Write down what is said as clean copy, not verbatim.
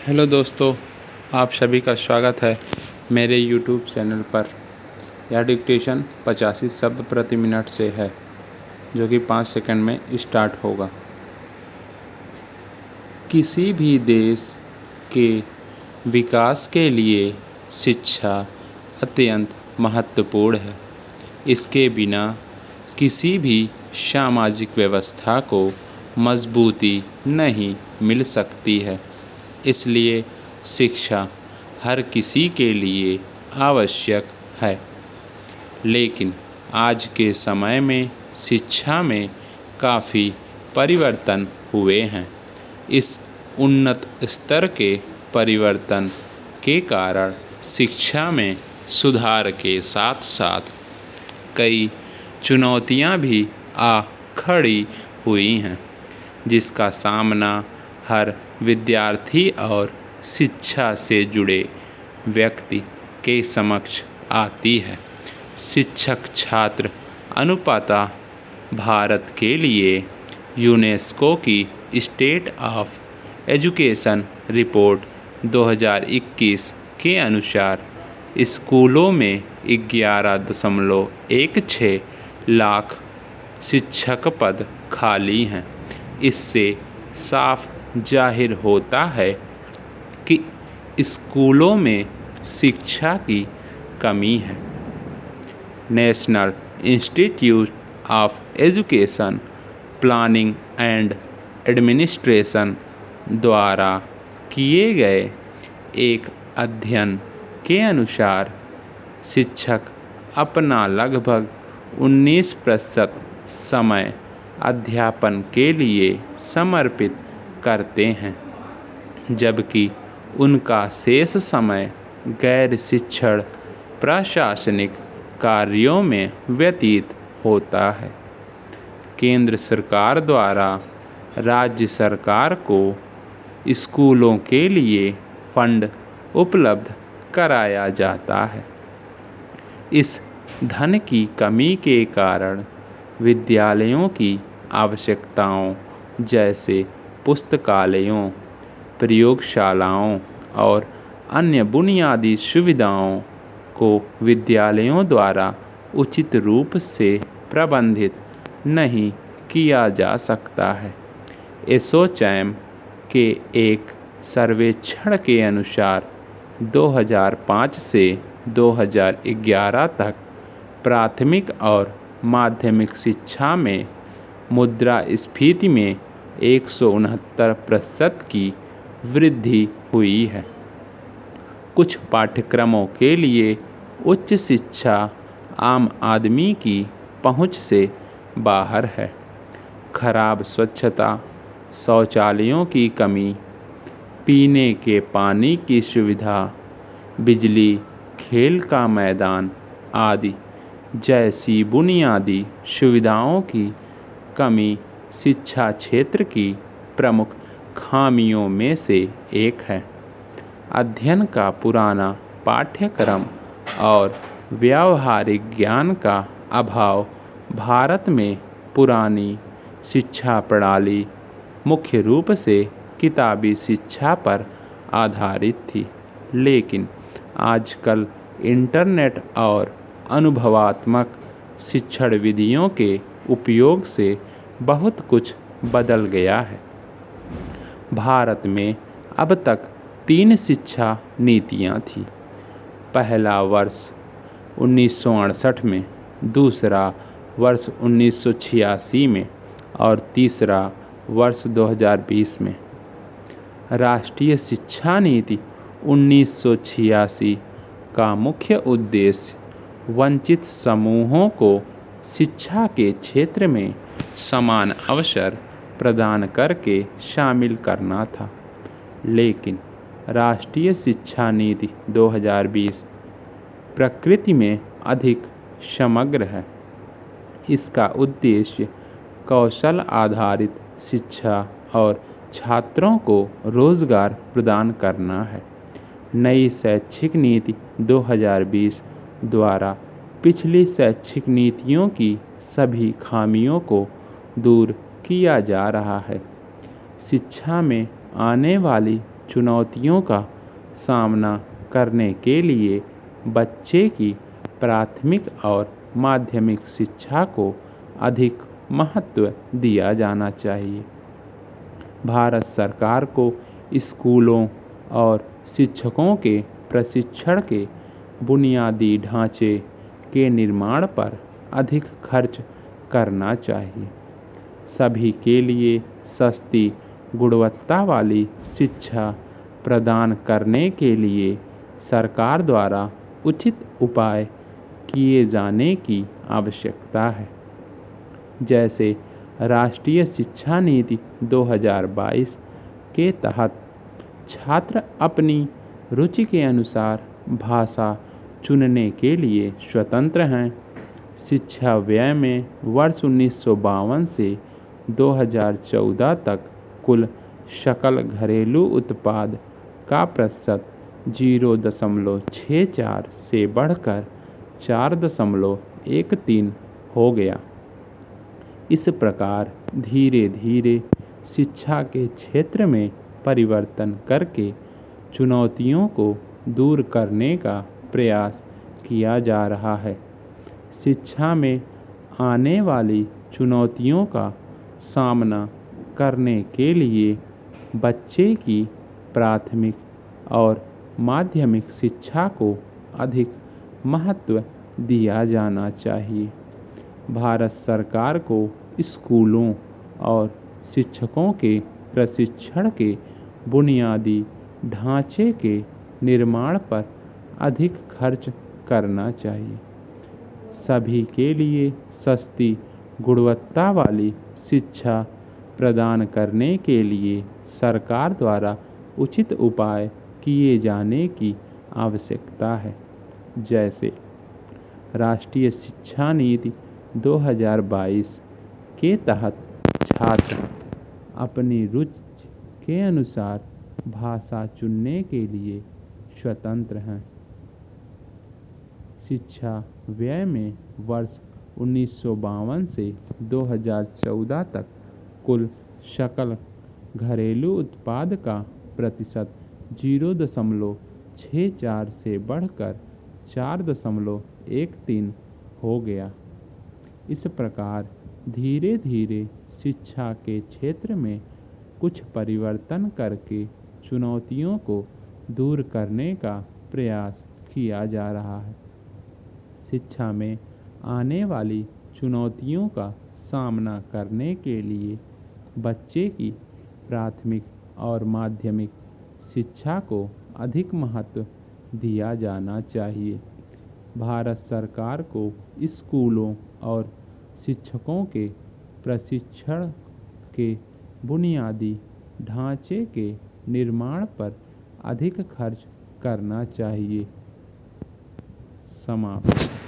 Hello दोस्तों, आप सभी का स्वागत है मेरे यूट्यूब चैनल पर। यह डिक्टेशन 85 शब्द प्रति मिनट से है, जो कि 5 सेकंड में स्टार्ट होगा। किसी भी देश के विकास के लिए शिक्षा अत्यंत महत्वपूर्ण है। इसके बिना किसी भी सामाजिक व्यवस्था को मजबूती नहीं मिल सकती है। इसलिए शिक्षा हर किसी के लिए आवश्यक है। लेकिन आज के समय में शिक्षा में काफ़ी परिवर्तन हुए हैं। इस उन्नत स्तर के परिवर्तन के कारण शिक्षा में सुधार के साथ साथ कई चुनौतियां भी आ खड़ी हुई हैं, जिसका सामना हर विद्यार्थी और शिक्षा से जुड़े व्यक्ति के समक्ष आती है। शिक्षक छात्र अनुपात भारत के लिए यूनेस्को की स्टेट ऑफ एजुकेशन रिपोर्ट 2021 के अनुसार स्कूलों में 11.16 लाख शिक्षक पद खाली हैं। इससे साफ जाहिर होता है कि स्कूलों में शिक्षा की कमी है। National institute of education planning and administration द्वारा किए गए एक अध्ययन के अनुसार शिक्षक अपना लगभग 19% समय अध्यापन के लिए समर्पित करते हैं, जबकि उनका शेष समय गैर शिक्षण प्रशासनिक कार्यों में व्यतीत होता है। केंद्र सरकार द्वारा राज्य सरकार को स्कूलों के लिए फंड उपलब्ध कराया जाता है। इस धन की कमी के कारण विद्यालयों की आवश्यकताओं जैसे पुस्तकालयों, प्रयोगशालाओं और अन्य बुनियादी सुविधाओं को विद्यालयों द्वारा उचित रूप से प्रबंधित नहीं किया जा सकता है। एसोचैम के एक सर्वेक्षण के अनुसार 2005 से 2011 तक प्राथमिक और माध्यमिक शिक्षा में मुद्रास्फीति में 169% की वृद्धि हुई है। कुछ पाठ्यक्रमों के लिए उच्च शिक्षा आम आदमी की पहुंच से बाहर है। खराब स्वच्छता, शौचालयों की कमी, पीने के पानी की सुविधा, बिजली, खेल का मैदान आदि जैसी बुनियादी सुविधाओं की कमी शिक्षा क्षेत्र की प्रमुख खामियों में से एक है। अध्ययन का पुराना पाठ्यक्रम और व्यावहारिक ज्ञान का अभाव भारत में पुरानी शिक्षा प्रणाली मुख्य रूप से किताबी शिक्षा पर आधारित थी। लेकिन आजकल इंटरनेट और अनुभवात्मक शिक्षण विधियों के उपयोग से बहुत कुछ बदल गया है। भारत में अब तक 3 शिक्षा नीतियाँ थीं। पहला वर्ष 1968 में, दूसरा वर्ष 1986 में और तीसरा वर्ष 2020 में। राष्ट्रीय शिक्षा नीति 1986 का मुख्य उद्देश्य वंचित समूहों को शिक्षा के क्षेत्र में समान अवसर प्रदान करके शामिल करना था। लेकिन राष्ट्रीय शिक्षा नीति 2020 प्रकृति में अधिक समग्र है। इसका उद्देश्य कौशल आधारित शिक्षा और छात्रों को रोजगार प्रदान करना है। नई शैक्षिक नीति 2020 द्वारा पिछली शैक्षिक नीतियों की सभी खामियों को दूर किया जा रहा है। शिक्षा में आने वाली चुनौतियों का सामना करने के लिए बच्चे की प्राथमिक और माध्यमिक शिक्षा को अधिक महत्व दिया जाना चाहिए। भारत सरकार को स्कूलों और शिक्षकों के प्रशिक्षण के बुनियादी ढांचे के निर्माण पर अधिक खर्च करना चाहिए। सभी के लिए सस्ती गुणवत्ता वाली शिक्षा प्रदान करने के लिए सरकार द्वारा उचित उपाय किए जाने की आवश्यकता है। जैसे राष्ट्रीय शिक्षा नीति 2022 के तहत छात्र अपनी रुचि के अनुसार भाषा चुनने के लिए स्वतंत्र हैं। शिक्षा व्यय में वर्ष 1952 से 2014 तक कुल सकल घरेलू उत्पाद का प्रतिशत 0.64 से बढ़कर 4.13 हो गया। इस प्रकार धीरे धीरे शिक्षा के क्षेत्र में परिवर्तन करके चुनौतियों को दूर करने का प्रयास किया जा रहा है। शिक्षा में आने वाली चुनौतियों का सामना करने के लिए बच्चे की प्राथमिक और माध्यमिक शिक्षा को अधिक महत्व दिया जाना चाहिए। भारत सरकार को स्कूलों और शिक्षकों के प्रशिक्षण के बुनियादी ढांचे के निर्माण पर अधिक खर्च करना चाहिए। सभी के लिए सस्ती गुणवत्ता वाली शिक्षा प्रदान करने के लिए सरकार द्वारा उचित उपाय किए जाने की आवश्यकता है। जैसे राष्ट्रीय शिक्षा नीति 2022 के तहत छात्र अपनी रुचि के अनुसार भाषा चुनने के लिए स्वतंत्र हैं। शिक्षा व्यय में वर्ष 1952 से 2014 तक कुल सकल घरेलू उत्पाद का प्रतिशत 0.64 से बढ़कर 4.13 हो गया। इस प्रकार धीरे धीरे शिक्षा के क्षेत्र में कुछ परिवर्तन करके चुनौतियों को दूर करने का प्रयास किया जा रहा है। शिक्षा में आने वाली चुनौतियों का सामना करने के लिए बच्चे की प्राथमिक और माध्यमिक शिक्षा को अधिक महत्व दिया जाना चाहिए। भारत सरकार को स्कूलों और शिक्षकों के प्रशिक्षण के बुनियादी ढांचे के निर्माण पर अधिक खर्च करना चाहिए। समाप्त।